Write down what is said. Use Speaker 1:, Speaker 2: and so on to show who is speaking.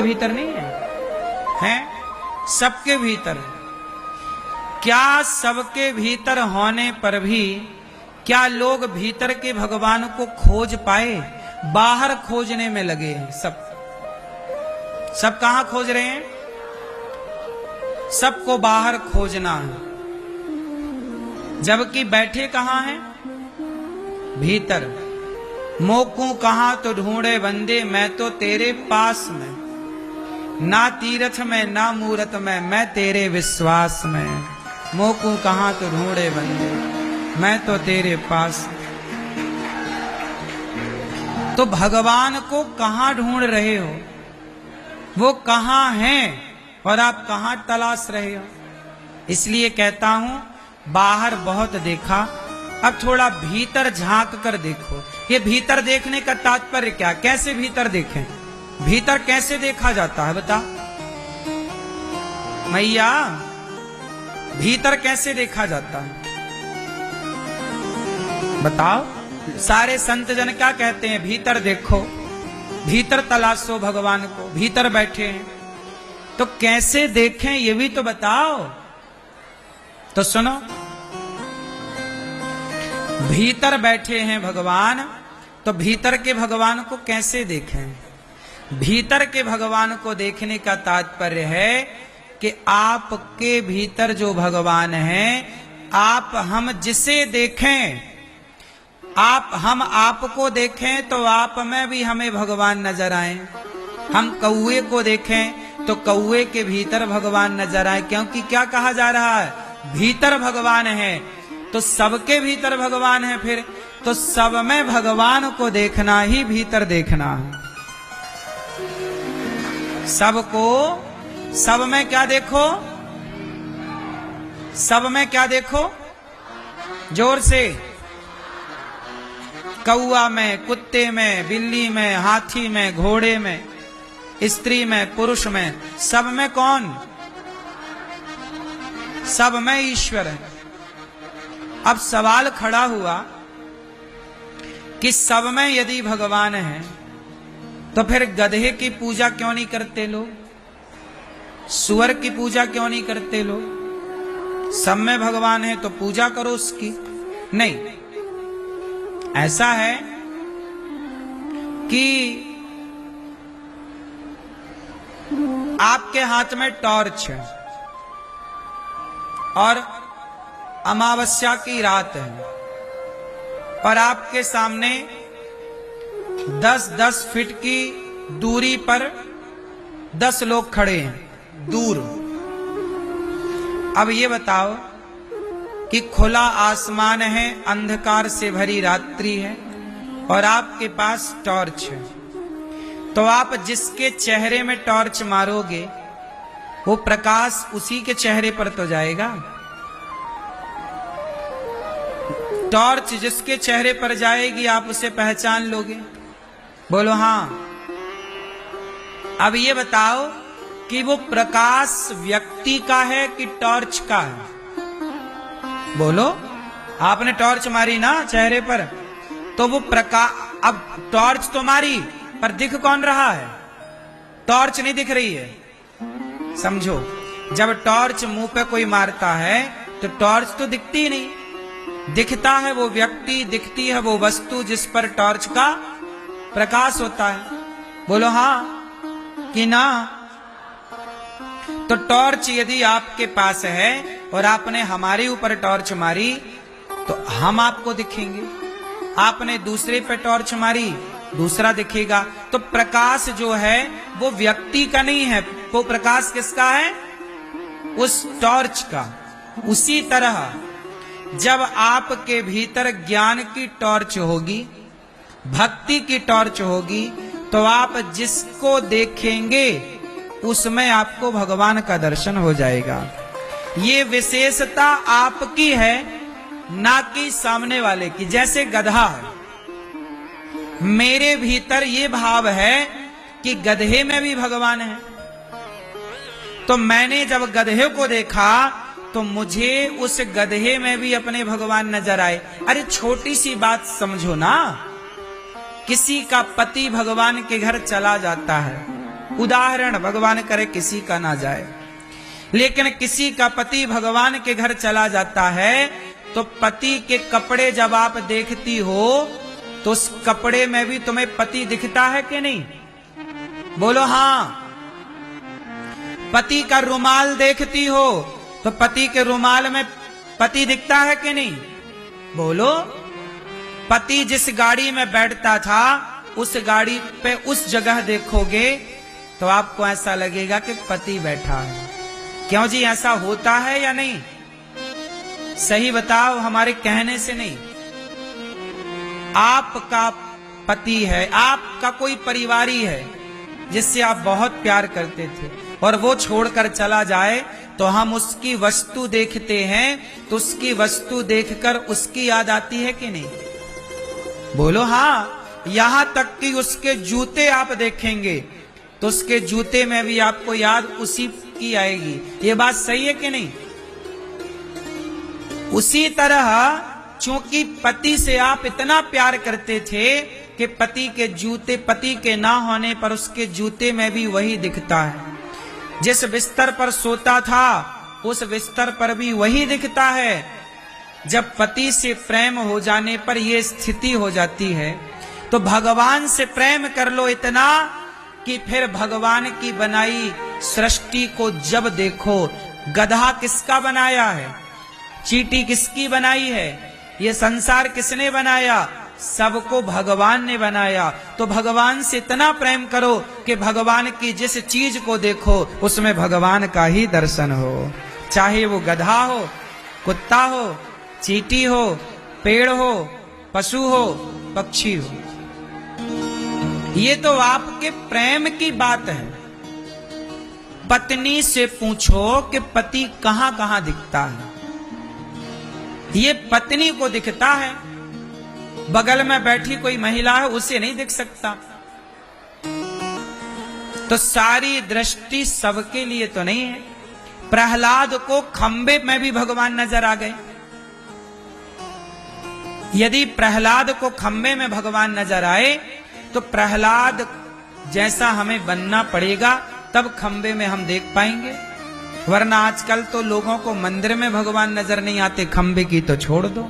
Speaker 1: भीतर नहीं है? हैं? सबके भीतर है। क्या सबके भीतर होने पर भी क्या लोग भीतर के भगवान को खोज पाए? बाहर खोजने में लगे हैं सब कहां खोज रहे हैं? सबको बाहर खोजना है, जबकि बैठे कहां हैं? भीतर। मोकू कहां तो ढूंढे बंदे, मैं तो तेरे पास में, ना तीरथ में ना मूरत में, मैं तेरे विश्वास में। मोकू कहां तो ढूंढे बंदे, मैं तो तेरे पास। तो भगवान को कहां ढूंढ रहे हो? वो कहां हैं और आप कहां तलाश रहे हो? इसलिए कहता हूं, बाहर बहुत देखा, अब थोड़ा भीतर झांक कर देखो। ये भीतर देखने का तात्पर्य क्या? कैसे भीतर देखें? भीतर कैसे देखा जाता है बता मैया? भीतर कैसे देखा जाता है बताओ? सारे संत जन क्या कहते हैं? भीतर देखो, भीतर तलाशो भगवान को, भीतर बैठे हैं। तो कैसे देखें ये भी तो बताओ। तो सुनो, भीतर बैठे हैं भगवान, तो भीतर के भगवान को कैसे देखें? भीतर के भगवान को देखने का तात्पर्य है कि आपके भीतर जो भगवान हैं, आप हम जिसे देखें, हम आपको देखें तो आप में भी हमें भगवान नजर आए। हम कौए को देखें तो कौए के भीतर भगवान नजर आए, क्योंकि क्या कहा जा रहा है? भीतर भगवान है। तो सबके भीतर भगवान है, फिर तो सब में भगवान को देखना ही भीतर देखना है। सबको, सब में क्या देखो? सब में क्या देखो? जोर से। कौआ में, कुत्ते में, बिल्ली में, हाथी में, घोड़े में, स्त्री में, पुरुष में, सब में कौन? सब में ईश्वर है। अब सवाल खड़ा हुआ कि सब में यदि भगवान है तो फिर गधे की पूजा क्यों नहीं करते लोग? सुअर की पूजा क्यों नहीं करते लोग? सब में भगवान है तो पूजा करो उसकी। नहीं, ऐसा है कि आपके हाथ में टॉर्च है और अमावस्या की रात है और आपके सामने 10-10 फीट की दूरी पर 10 लोग खड़े हैं दूर। अब ये बताओ कि खुला आसमान है, अंधकार से भरी रात्रि है और आपके पास टॉर्च है, तो आप जिसके चेहरे में टॉर्च मारोगे वो प्रकाश उसी के चेहरे पर तो जाएगा। टॉर्च जिसके चेहरे पर जाएगी आप उसे पहचान लोगे। बोलो हाँ। अब ये बताओ कि वो प्रकाश व्यक्ति का है कि टॉर्च का है? बोलो, आपने टॉर्च मारी ना चेहरे पर, तो वो प्रकाश, अब टॉर्च तो मारी पर दिख कौन रहा है? टॉर्च नहीं दिख रही है। समझो, जब टॉर्च मुंह पे कोई मारता है तो टॉर्च तो दिखती नहीं, दिखता है वो व्यक्ति, दिखती है वो वस्तु जिस पर टॉर्च का प्रकाश होता है। बोलो हाँ कि ना? तो टॉर्च यदि आपके पास है और आपने हमारे ऊपर टॉर्च मारी तो हम आपको दिखेंगे, आपने दूसरे पे टॉर्च मारी दूसरा दिखेगा। तो प्रकाश जो है वो व्यक्ति का नहीं है, वो प्रकाश किसका है? उस टॉर्च का। उसी तरह जब आपके भीतर ज्ञान की टॉर्च होगी, भक्ति की टॉर्च होगी, तो आप जिसको देखेंगे उसमें आपको भगवान का दर्शन हो जाएगा। ये विशेषता आपकी है, ना कि सामने वाले की। जैसे गधा है, मेरे भीतर ये भाव है कि गधे में भी भगवान है, तो मैंने जब गधे को देखा तो मुझे उस गधे में भी अपने भगवान नजर आए। अरे छोटी सी बात समझो ना, किसी का पति भगवान के घर चला जाता है उदाहरण भगवान करे किसी का ना जाए, लेकिन किसी का पति भगवान के घर चला जाता है तो पति के कपड़े जब आप देखती हो तो उस कपड़े में भी तुम्हें पति दिखता है कि नहीं? बोलो हाँ। पति का रुमाल देखती हो तो पति के रुमाल में पति दिखता है कि नहीं? बोलो। पति जिस गाड़ी में बैठता था उस गाड़ी पे उस जगह देखोगे तो आपको ऐसा लगेगा कि पति बैठा है। क्यों जी, ऐसा होता है या नहीं? सही बताओ, हमारे कहने से नहीं। आपका पति है, आपका कोई परिवारी है जिससे आप बहुत प्यार करते थे और वो छोड़कर चला जाए तो हम उसकी वस्तु देखते हैं तो उसकी वस्तु देखकर उसकी याद आती है कि नहीं? बोलो हाँ। यहां तक कि उसके जूते आप देखेंगे तो उसके जूते में भी आपको याद उसी की आएगी। ये बात सही है कि नहीं? उसी तरह चूंकि पति से आप इतना प्यार करते थे कि पति के जूते, पति के ना होने पर उसके जूते में भी वही दिखता है। जिस बिस्तर पर सोता था उस बिस्तर पर भी वही दिखता है। जब पति से प्रेम हो जाने पर यह स्थिति हो जाती है तो भगवान से प्रेम कर लो इतना कि फिर भगवान की बनाई सृष्टि को जब देखो, गधा किसका बनाया है, चींटी किसकी बनाई है, ये संसार किसने बनाया? सबको भगवान ने बनाया। तो भगवान से इतना प्रेम करो कि भगवान की जिस चीज को देखो उसमें भगवान का ही दर्शन हो, चाहे वो गधा हो, कुत्ता हो, चींटी हो, पेड़ हो, पशु हो, पक्षी हो। ये तो आपके प्रेम की बात है। पत्नी से पूछो कि पति कहां कहां दिखता है। ये पत्नी को दिखता है, बगल में बैठी कोई महिला है उसे नहीं दिख सकता। तो सारी दृष्टि सबके लिए तो नहीं है। प्रहलाद को खंबे में भी भगवान नजर आ गए। यदि प्रहलाद को खंबे में भगवान नजर आए तो प्रहलाद जैसा हमें बनना पड़ेगा, तब खंबे में हम देख पाएंगे। वरना आजकल तो लोगों को मंदिर में भगवान नजर नहीं आते, खंबे की तो छोड़ दो।